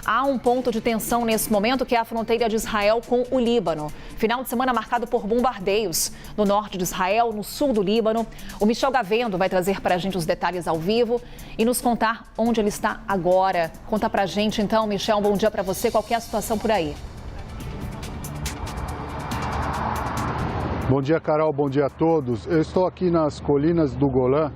há um ponto de tensão nesse momento, que é a fronteira de Israel com o Líbano. Final de semana marcado por bombardeios no norte de Israel, no sul do Líbano. O Michel Gavendo vai trazer para a gente os detalhes ao vivo e nos contar onde ele está agora. Conta para a gente então, Michel, um bom dia para você. Qual que é a situação por aí? Bom dia, Carol. Bom dia a todos. Eu estou aqui nas colinas do Golã,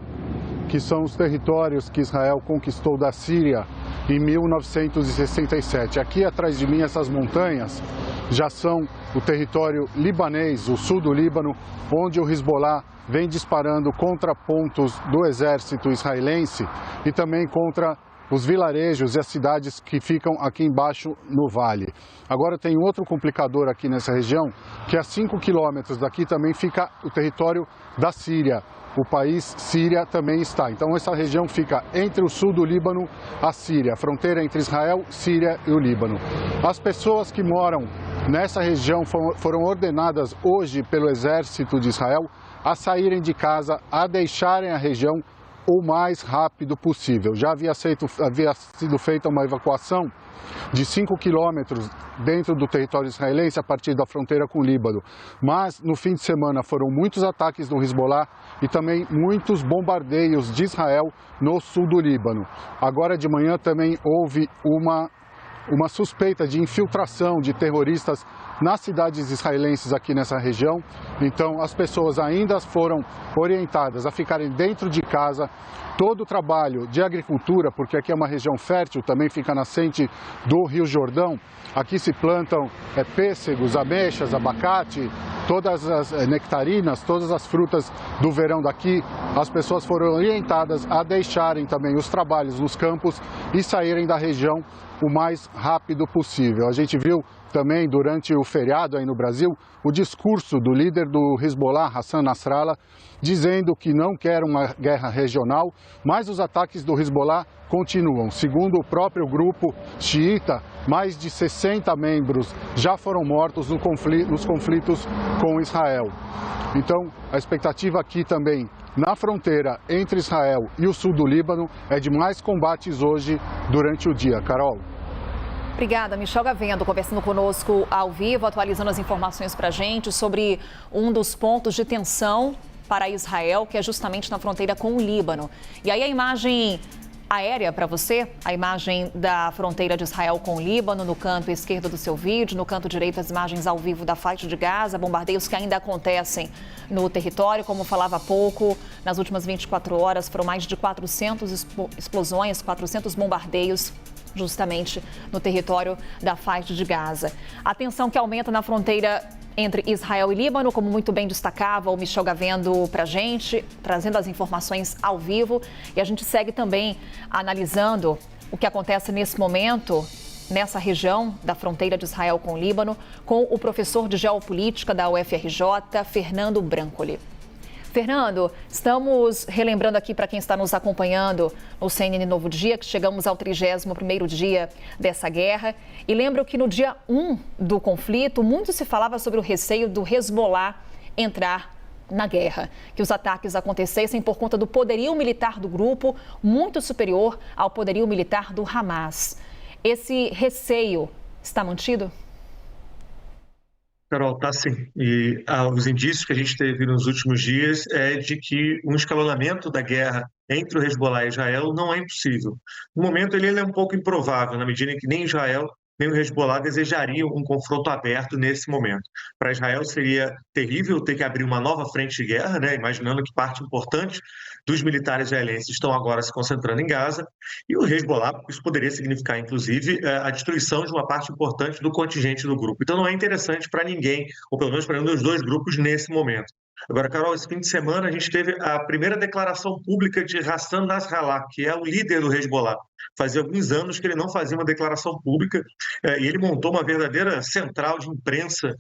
que são os territórios que Israel conquistou da Síria em 1967. Aqui atrás de mim, essas montanhas já são o território libanês, o sul do Líbano, onde o Hezbollah vem disparando contra pontos do exército israelense e também contra os vilarejos e as cidades que ficam aqui embaixo no vale. Agora tem outro complicador aqui nessa região, que a 5 quilômetros daqui também fica o território da Síria. O país Síria também está. Então essa região fica entre o sul do Líbano e a Síria, a fronteira entre Israel, Síria e o Líbano. As pessoas que moram nessa região foram ordenadas hoje pelo exército de Israel a saírem de casa, a deixarem a região o mais rápido possível. Já havia sido feita uma evacuação de 5 quilômetros dentro do território israelense a partir da fronteira com o Líbano. Mas no fim de semana foram muitos ataques do Hezbollah e também muitos bombardeios de Israel no sul do Líbano. Agora de manhã também houve uma suspeita de infiltração de terroristas nas cidades israelenses aqui nessa região. Então as pessoas ainda foram orientadas a ficarem dentro de casa. Todo o trabalho de agricultura, porque aqui é uma região fértil, também fica nascente do Rio Jordão. Aqui se plantam pêssegos, ameixas, abacate, todas as nectarinas, todas as frutas do verão daqui. As pessoas foram orientadas a deixarem também os trabalhos nos campos e saírem da região o mais rápido possível. A gente viu também durante o feriado aí no Brasil o discurso do líder do Hezbollah, Hassan Nasrallah, dizendo que não quer uma guerra regional, mas os ataques do Hezbollah continuam. Segundo o próprio grupo xiita, mais de 60 membros já foram mortos nos conflitos com Israel. Então, a expectativa aqui também na fronteira entre Israel e o sul do Líbano é de mais combates hoje durante o dia. Carol. Obrigada, Michel Gavendo, conversando conosco ao vivo, atualizando as informações para a gente sobre um dos pontos de tensão para Israel, que é justamente na fronteira com o Líbano. E aí a imagem aérea para você, a imagem da fronteira de Israel com o Líbano, no canto esquerdo do seu vídeo, no canto direito as imagens ao vivo da faixa de Gaza, bombardeios que ainda acontecem no território, como falava há pouco, nas últimas 24 horas foram mais de 400 explosões, 400 bombardeios justamente no território da faixa de Gaza. A tensão que aumenta na fronteira entre Israel e Líbano, como muito bem destacava o Michel Gavendo para a gente, trazendo as informações ao vivo. E a gente segue também analisando o que acontece nesse momento, nessa região da fronteira de Israel com o Líbano, com o professor de Geopolítica da UFRJ, Fernando Brancoli. Fernando, estamos relembrando aqui para quem está nos acompanhando no CNN Novo Dia, que chegamos ao 31º dia dessa guerra. E lembro que no dia 1 do conflito, muito se falava sobre o receio do Hezbollah entrar na guerra, que os ataques acontecessem por conta do poderio militar do grupo, muito superior ao poderio militar do Hamas. Esse receio está mantido? Carol, tá sim. E os indícios que a gente teve nos últimos dias é de que um escalonamento da guerra entre o Hezbollah e Israel não é impossível. No momento, ele é um pouco improvável, na medida em que nem Israel nem o Hezbollah desejariam um confronto aberto nesse momento. Para Israel seria terrível ter que abrir uma nova frente de guerra, né? Imaginando que parte importante dos militares israelenses estão agora se concentrando em Gaza, e o Hezbollah, isso poderia significar, inclusive, a destruição de uma parte importante do contingente do grupo. Então não é interessante para ninguém, ou pelo menos para nenhum dos dois grupos nesse momento. Agora, Carol, esse fim de semana a gente teve a primeira declaração pública de Hassan Nasrallah, que é o líder do Hezbollah. Fazia alguns anos que ele não fazia uma declaração pública e ele montou uma verdadeira central de imprensa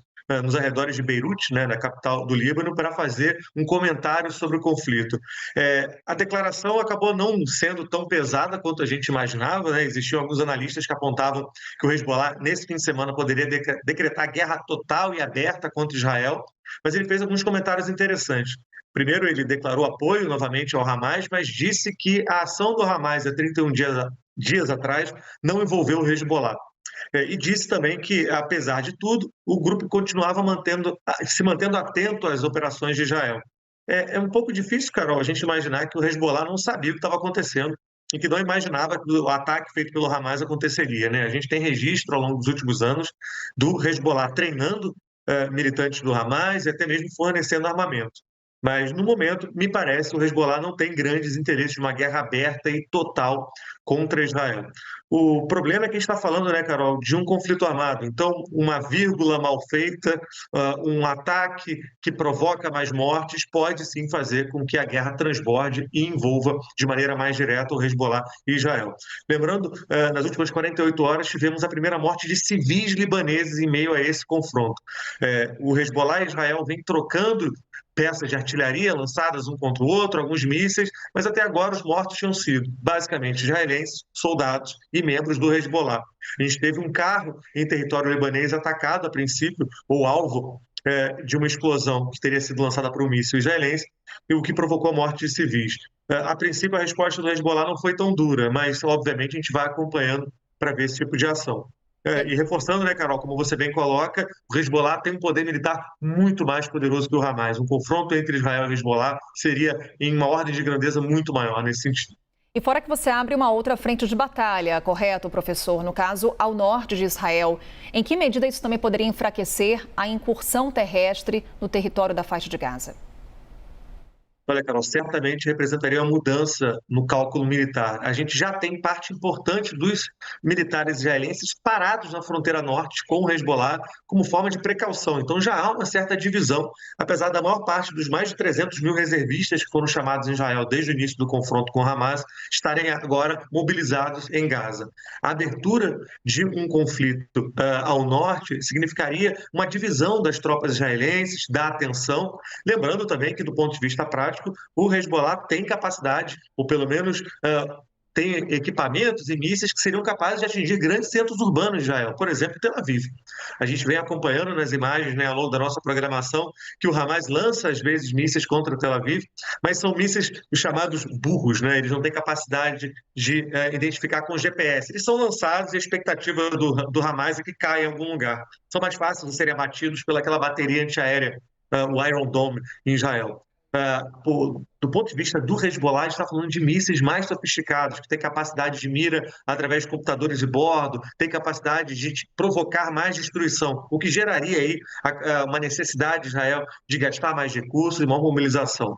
nos arredores de Beirute, né, na capital do Líbano, para fazer um comentário sobre o conflito. A declaração acabou não sendo tão pesada quanto a gente imaginava, né? Existiam alguns analistas que apontavam que o Hezbollah, nesse fim de semana, poderia decretar guerra total e aberta contra Israel, mas ele fez alguns comentários interessantes. Primeiro, ele declarou apoio novamente ao Hamas, mas disse que a ação do Hamas há 31 dias dias atrás, não envolveu o Hezbollah. E disse também que, apesar de tudo, o grupo continuava se mantendo atento às operações de Israel. É um pouco difícil, Carol, a gente imaginar que o Hezbollah não sabia o que estava acontecendo e que não imaginava que o ataque feito pelo Hamas aconteceria, né? A gente tem registro ao longo dos últimos anos do Hezbollah treinando militantes do Hamas e até mesmo fornecendo armamento. Mas, no momento, me parece que o Hezbollah não tem grandes interesses de uma guerra aberta e total contra Israel. O problema é que a gente está falando, né, Carol, de um conflito armado. Então, uma vírgula mal feita, um ataque que provoca mais mortes, pode sim fazer com que a guerra transborde e envolva de maneira mais direta o Hezbollah e Israel. Lembrando, nas últimas 48 horas, tivemos a primeira morte de civis libaneses em meio a esse confronto. O Hezbollah e Israel vêm trocando peças de artilharia lançadas um contra o outro, alguns mísseis, mas até agora os mortos tinham sido basicamente israelenses, soldados e membros do Hezbollah. A gente teve um carro em território libanês atacado a princípio, ou alvo de uma explosão que teria sido lançada por um míssil israelense, o que provocou a morte de civis. A princípio a resposta do Hezbollah não foi tão dura, mas obviamente a gente vai acompanhando para ver esse tipo de ação. E reforçando, né, Carol, como você bem coloca, o Hezbollah tem um poder militar muito mais poderoso que o Hamas. Um confronto entre Israel e Hezbollah seria em uma ordem de grandeza muito maior nesse sentido. E fora que você abre uma outra frente de batalha, correto, professor? No caso, ao norte de Israel. Em que medida isso também poderia enfraquecer a incursão terrestre no território da faixa de Gaza? Olha, Carol, certamente representaria uma mudança no cálculo militar. A gente já tem parte importante dos militares israelenses parados na fronteira norte com o Hezbollah como forma de precaução. Então já há uma certa divisão, apesar da maior parte dos mais de 300 mil reservistas que foram chamados em Israel desde o início do confronto com Hamas estarem agora mobilizados em Gaza. A abertura de um conflito ao norte significaria uma divisão das tropas israelenses, da atenção, lembrando também que, do ponto de vista prático, o Hezbollah tem capacidade, ou pelo menos tem equipamentos e mísseis que seriam capazes de atingir grandes centros urbanos de Israel, por exemplo, Tel Aviv. A gente vem acompanhando nas imagens, né, ao longo da nossa programação, que o Hamas lança, às vezes, mísseis contra Tel Aviv, mas são mísseis chamados burros, né? Eles não têm capacidade de identificar com GPS. Eles são lançados e a expectativa do Hamas é que caia em algum lugar. São mais fáceis de serem abatidos pelaquela bateria antiaérea, o Iron Dome, em Israel. Do ponto de vista do Hezbollah, a gente está falando de mísseis mais sofisticados, que têm capacidade de mira através de computadores de bordo, têm capacidade de provocar mais destruição, o que geraria aí uma necessidade de Israel de gastar mais recursos e uma mobilização.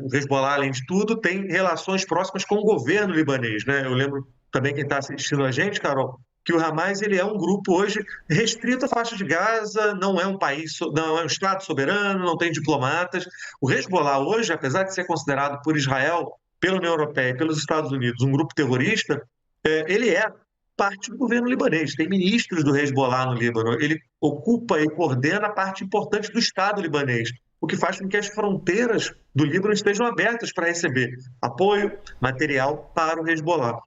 O Hezbollah, além de tudo, tem relações próximas com o governo libanês, né? Eu lembro também, quem está assistindo a gente, Carol, que o Hamas ele é um grupo hoje restrito à faixa de Gaza, não é um país, não é um Estado soberano, não tem diplomatas. O Hezbollah hoje, apesar de ser considerado por Israel, pela União Europeia e pelos Estados Unidos um grupo terrorista, ele é parte do governo libanês. Tem ministros do Hezbollah no Líbano. Ele ocupa e coordena parte importante do Estado libanês, o que faz com que as fronteiras do Líbano estejam abertas para receber apoio material para o Hezbollah.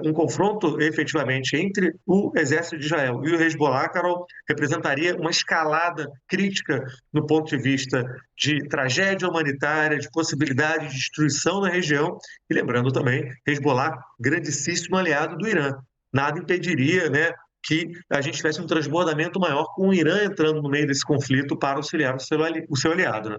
Um confronto, efetivamente, entre o exército de Israel e o Hezbollah, Carol, representaria uma escalada crítica no ponto de vista de tragédia humanitária, de possibilidade de destruição na região. E lembrando também, Hezbollah, grandíssimo aliado do Irã. Nada impediria, né, que a gente tivesse um transbordamento maior com o Irã entrando no meio desse conflito para auxiliar o seu aliado, né?